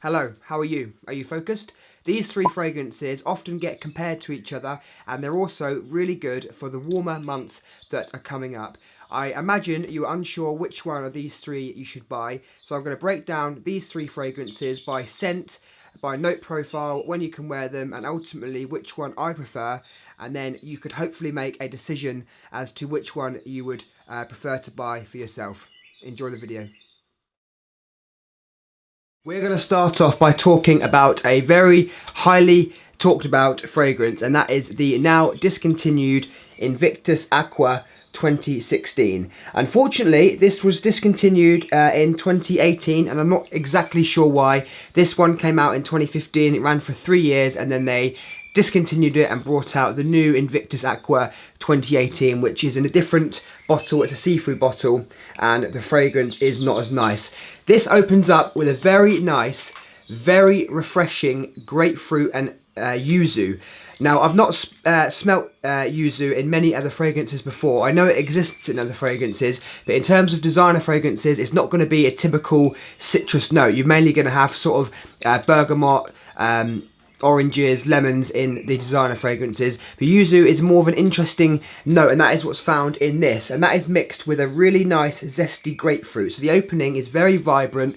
Hello, how are you? Are you focused? These three fragrances often get compared to each other, and they're also really good for the warmer months that are coming up. I imagine you're unsure which one of these three you should buy, so I'm going to break down these three fragrances by scent, by note profile, when you can wear them, and ultimately which one I prefer, and then you could hopefully make a decision as to which one you would prefer to buy for yourself. Enjoy the video. We're going to start off by talking about a very highly talked about fragrance, and that is the now discontinued Invictus Aqua 2016. Unfortunately, this was discontinued in 2018, and I'm not exactly sure why. This one came out in 2015, it ran for 3 years, and then they discontinued it and brought out the new Invictus Aqua 2018, which is in a different bottle. It's a see-through bottle, and the fragrance is not as nice. This opens up with a very nice, very refreshing grapefruit and yuzu. Now, I've not smelt yuzu in many other fragrances before. I know it exists in other fragrances, but in terms of designer fragrances, it's not going to be a typical citrus note. You're mainly going to have sort of bergamot, oranges, lemons in the designer fragrances. But yuzu is more of an interesting note, and that is what's found in this, and that is mixed with a really nice zesty grapefruit. So the opening is very vibrant,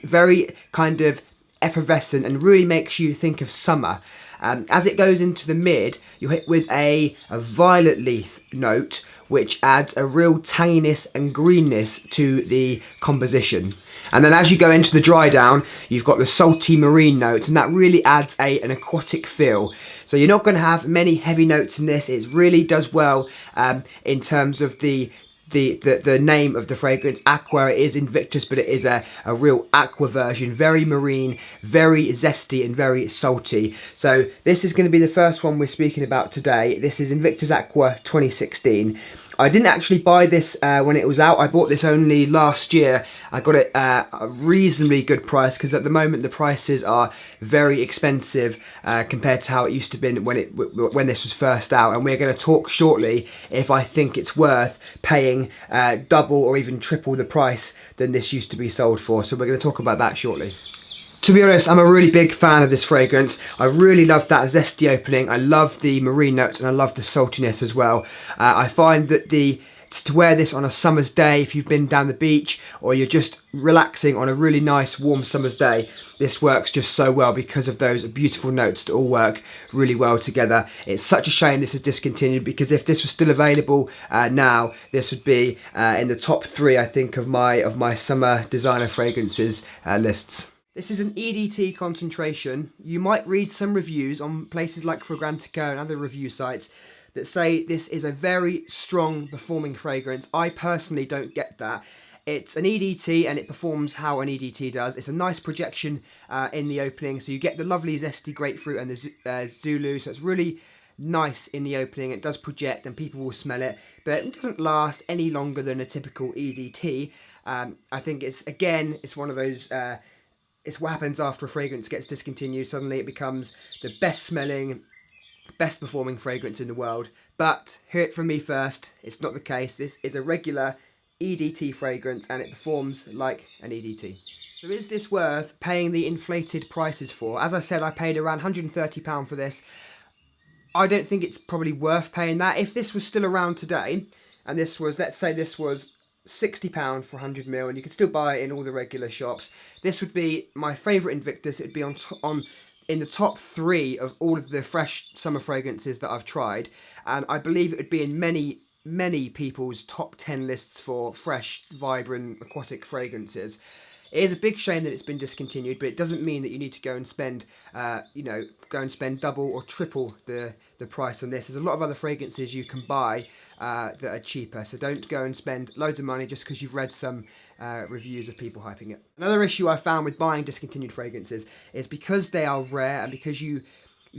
very kind of effervescent, and really makes you think of summer. As it goes into the mid, you're hit with a violet leaf note, which adds a real tanginess and greenness to the composition. And then as you go into the dry down, you've got the salty marine notes, and that really adds an aquatic feel. So you're not going to have many heavy notes in this. It really does well in terms of the name of the fragrance. Aqua, it is Invictus, but it is a real aqua version, very marine, very zesty and very salty. So this is going to be the first one we're speaking about today. This is Invictus Aqua 2016. I didn't actually buy this when it was out. I bought this only last year. I got it a reasonably good price, because at the moment the prices are very expensive compared to how it used to be when this was first out. And we're going to talk shortly if I think it's worth paying double or even triple the price than this used to be sold for. So we're going to talk about that shortly. To be honest, I'm a really big fan of this fragrance. I really love that zesty opening. I love the marine notes, and I love the saltiness as well. I find that to wear this on a summer's day, if you've been down the beach or you're just relaxing on a really nice warm summer's day, this works just so well because of those beautiful notes that all work really well together. It's such a shame this is discontinued, because if this was still available now, this would be in the top 3, I think, of my summer designer fragrances lists. This is an EDT concentration. You might read some reviews on places like Fragrantica and other review sites that say this is a very strong performing fragrance. I personally don't get that. It's an EDT and it performs how an EDT does. It's a nice projection in the opening, so you get the lovely zesty grapefruit and the Zulu, so it's really nice in the opening. It does project and people will smell it, but it doesn't last any longer than a typical EDT. I think it's one of those... It's what happens after a fragrance gets discontinued. Suddenly it becomes the best smelling, best performing fragrance in the world. But hear it from me first, it's not the case. This is a regular EDT fragrance and it performs like an EDT. So is this worth paying the inflated prices for? As I said, I paid around £130 for this. I don't think it's probably worth paying that. If this was still around today, and this was, let's say this was £60 for 100ml, and you could still buy it in all the regular shops, this would be my favourite Invictus. It would be in the top 3 of all of the fresh summer fragrances that I've tried, and I believe it would be in many people's top 10 lists for fresh, vibrant, aquatic fragrances. It is a big shame that it's been discontinued, but it doesn't mean that you need to go and spend, double or triple the price on this. There's a lot of other fragrances you can buy that are cheaper, so don't go and spend loads of money just because you've read some reviews of people hyping it. Another issue I found with buying discontinued fragrances is because they are rare, and because you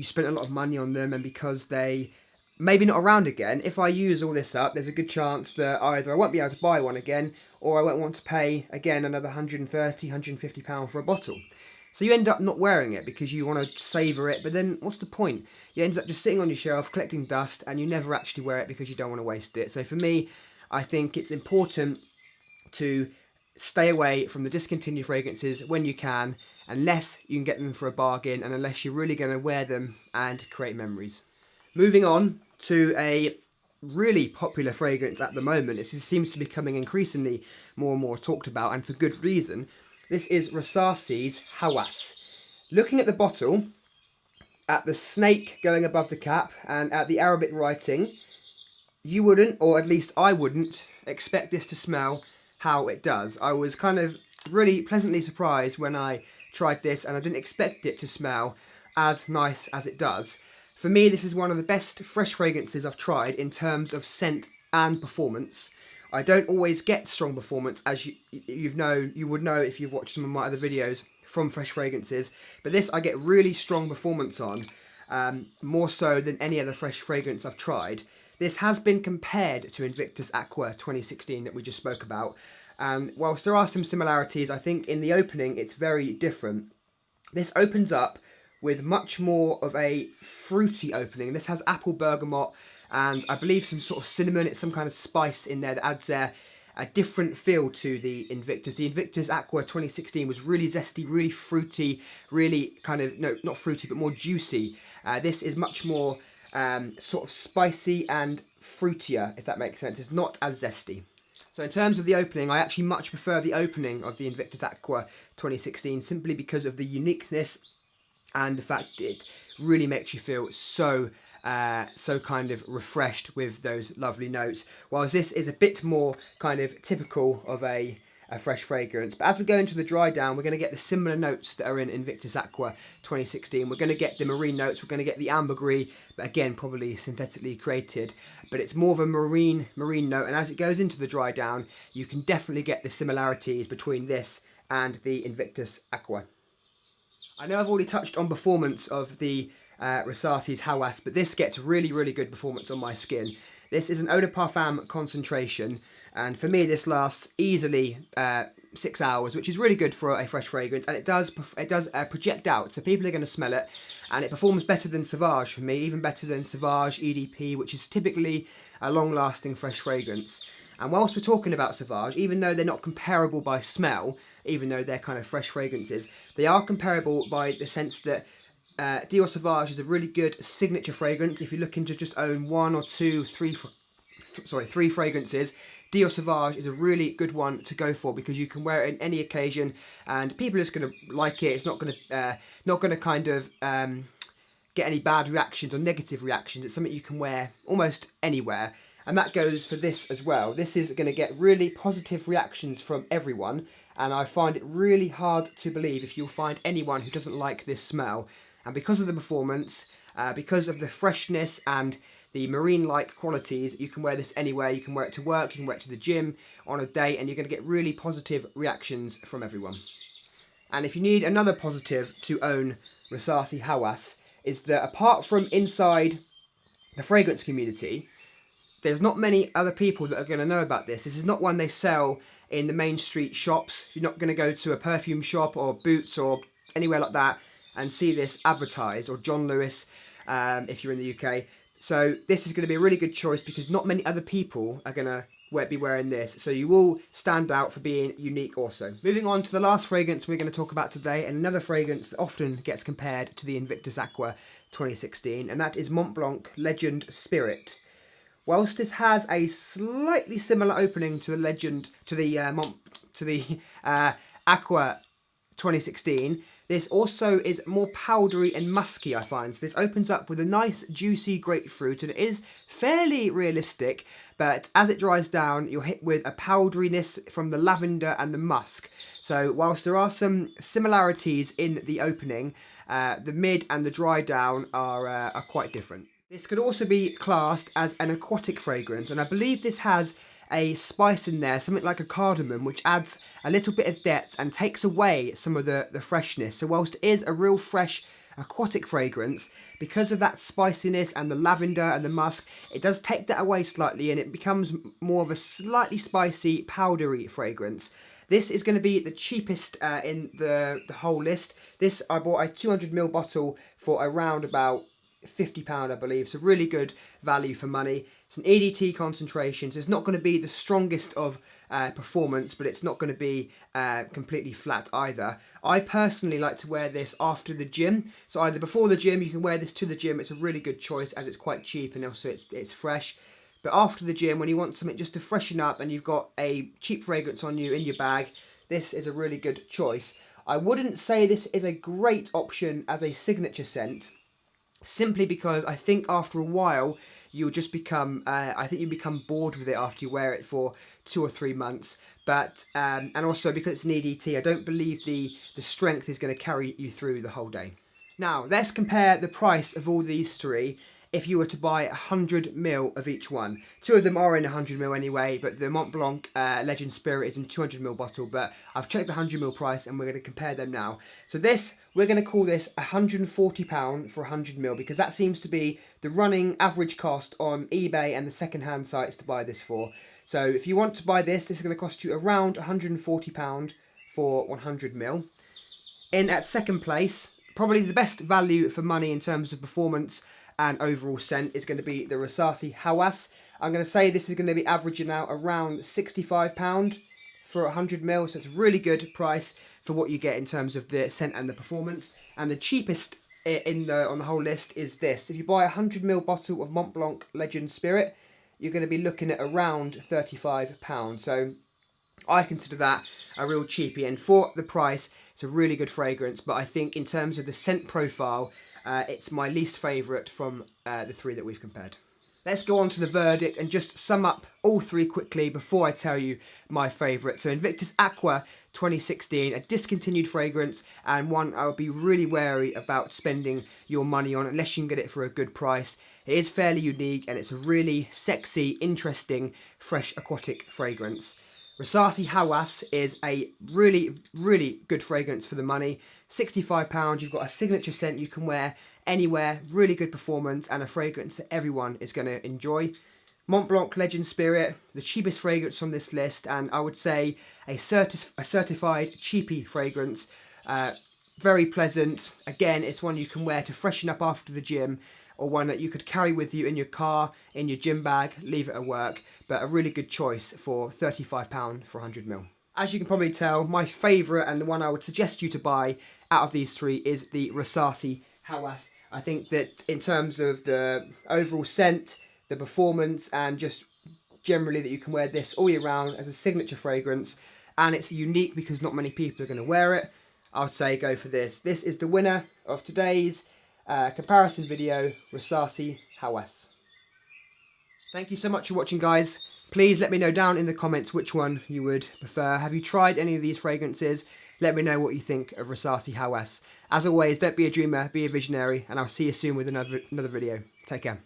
spent a lot of money on them, and because they maybe not around again. If I use all this up, there's a good chance that either I won't be able to buy one again, or I won't want to pay again another £130, £150 for a bottle. So you end up not wearing it because you want to savour it, but then what's the point? You end up just sitting on your shelf collecting dust, and you never actually wear it because you don't want to waste it. So for me, I think it's important to stay away from the discontinued fragrances when you can, unless you can get them for a bargain and unless you're really going to wear them and create memories. Moving on to a really popular fragrance at the moment. It seems to be becoming increasingly more and more talked about, and for good reason. This is Rasasi's Hawas. Looking at the bottle, at the snake going above the cap, and at the Arabic writing, you wouldn't, or at least I wouldn't, expect this to smell how it does. I was kind of really pleasantly surprised when I tried this, and I didn't expect it to smell as nice as it does. For me, this is one of the best fresh fragrances I've tried in terms of scent and performance. I don't always get strong performance, as you would know if you've watched some of my other videos from fresh fragrances, but this I get really strong performance on, more so than any other fresh fragrance I've tried. This has been compared to Invictus Aqua 2016 that we just spoke about, and whilst there are some similarities, I think in the opening it's very different. This opens up with much more of a fruity opening. This has apple bergamot and I believe some sort of cinnamon. It's some kind of spice in there that adds a different feel to the Invictus. The Invictus Aqua 2016 was really zesty, really fruity, really kind of, no, not fruity, but more juicy. This is much more sort of spicy and fruitier, if that makes sense. It's not as zesty. So in terms of the opening, I actually much prefer the opening of the Invictus Aqua 2016 simply because of the uniqueness and the fact it really makes you feel so kind of refreshed with those lovely notes. Whilst this is a bit more kind of typical of a fresh fragrance. But as we go into the dry down, we're going to get the similar notes that are in Invictus Aqua 2016. We're going to get the marine notes, we're going to get the ambergris, but again, probably synthetically created. But it's more of a marine note, and as it goes into the dry down, you can definitely get the similarities between this and the Invictus Aqua. I know I've already touched on performance of the Rasasi's Hawas, but this gets really, really good performance on my skin. This is an eau de parfum concentration, and for me this lasts easily 6 hours, which is really good for a fresh fragrance, and it does project out, so people are going to smell it, and it performs better than Sauvage for me, even better than Sauvage EDP, which is typically a long-lasting fresh fragrance. And whilst we're talking about Sauvage, even though they're not comparable by smell, even though they're kind of fresh fragrances, they are comparable by the sense that Dior Sauvage is a really good signature fragrance. If you're looking to just own one or two, three fragrances, Dior Sauvage is a really good one to go for because you can wear it in any occasion and people are just going to like it. It's not going to kind of get any bad reactions or negative reactions. It's something you can wear almost anywhere. And that goes for this as well. This is going to get really positive reactions from everyone, and I find it really hard to believe if you'll find anyone who doesn't like this smell. And because of the performance, because of the freshness and the marine-like qualities, you can wear this anywhere. You can wear it to work, you can wear it to the gym, on a date, and you're going to get really positive reactions from everyone. And if you need another positive to own Rasasi Hawas, is that apart from inside the fragrance community, there's not many other people that are going to know about this. This is not one they sell in the main street shops. You're not going to go to a perfume shop or Boots or anywhere like that and see this advertised, or John Lewis if you're in the UK. So this is going to be a really good choice because not many other people are going to be wearing this. So you will stand out for being unique also. Moving on to the last fragrance we're going to talk about today, and another fragrance that often gets compared to the Invictus Aqua 2016, and that is Montblanc Legend Spirit. Whilst this has a slightly similar opening to the Aqua 2016, this also is more powdery and musky, I find. So this opens up with a nice juicy grapefruit, and it is fairly realistic, but as it dries down, you're hit with a powderiness from the lavender and the musk. So whilst there are some similarities in the opening, the mid and the dry down are quite different. This could also be classed as an aquatic fragrance, and I believe this has a spice in there, something like a cardamom, which adds a little bit of depth and takes away some of the freshness. So whilst it is a real fresh aquatic fragrance, because of that spiciness and the lavender and the musk, it does take that away slightly and it becomes more of a slightly spicy, powdery fragrance. This is going to be the cheapest in the whole list. This, I bought a 200ml bottle for around about £50, I believe. So really good value for money. It's an EDT concentration, so it's not going to be the strongest of performance, but it's not going to be completely flat either. I personally like to wear this after the gym. So either before the gym, you can wear this to the gym. It's a really good choice as it's quite cheap and also it's fresh. But after the gym, when you want something just to freshen up and you've got a cheap fragrance on you in your bag, this is a really good choice. I wouldn't say this is a great option as a signature scent, simply because I think after a while you'll just become, I think you become bored with it after you wear it for 2 or 3 months. But and also because it's an EDT, I don't believe the strength is going to carry you through the whole day. Now let's compare the price of all these three. If you were to buy 100ml of each one. 2 of them are in 100ml anyway, but the Montblanc Legend Spirit is in 200ml bottle, but I've checked the 100ml price and we're going to compare them now. So this, we're going to call this £140 for 100ml because that seems to be the running average cost on eBay and the second-hand sites to buy this for. So if you want to buy this is going to cost you around £140 for 100ml. In at second place, probably the best value for money in terms of performance and overall scent is going to be the Rasasi Hawas. I'm going to say this is going to be averaging out around £65 for 100ml, so it's a really good price for what you get in terms of the scent and the performance. And the cheapest on the whole list is this. If you buy a 100ml bottle of Montblanc Legend Spirit, you're going to be looking at around £35. So I consider that a real cheapie, and for the price, it's a really good fragrance. But I think in terms of the scent profile, it's my least favourite from the three that we've compared. Let's go on to the verdict and just sum up all three quickly before I tell you my favourite. So Invictus Aqua 2016, a discontinued fragrance, and one I would be really wary about spending your money on unless you can get it for a good price. It is fairly unique and it's a really sexy, interesting, fresh aquatic fragrance. Rasasi Hawas is a really, really good fragrance for the money. £65, you've got a signature scent you can wear anywhere, really good performance, and a fragrance that everyone is going to enjoy. Montblanc Legend Spirit, the cheapest fragrance from this list, and I would say a certified cheapie fragrance. Very pleasant. Again, it's one you can wear to freshen up after the gym, or one that you could carry with you in your car, in your gym bag, leave it at work, but a really good choice for £35 for 100ml. As you can probably tell, my favourite and the one I would suggest you to buy out of these three is the Rasasi Hawas. I think that in terms of the overall scent, the performance, and just generally that you can wear this all year round as a signature fragrance, and it's unique because not many people are going to wear it, I'll say go for this. This is the winner of today's comparison video, Rasasi Hawas. Thank you so much for watching, guys. Please let me know down in the comments which one you would prefer. Have you tried any of these fragrances? Let me know what you think of Rasasi Hawas. As always, don't be a dreamer, be a visionary, and I'll see you soon with another video. Take care.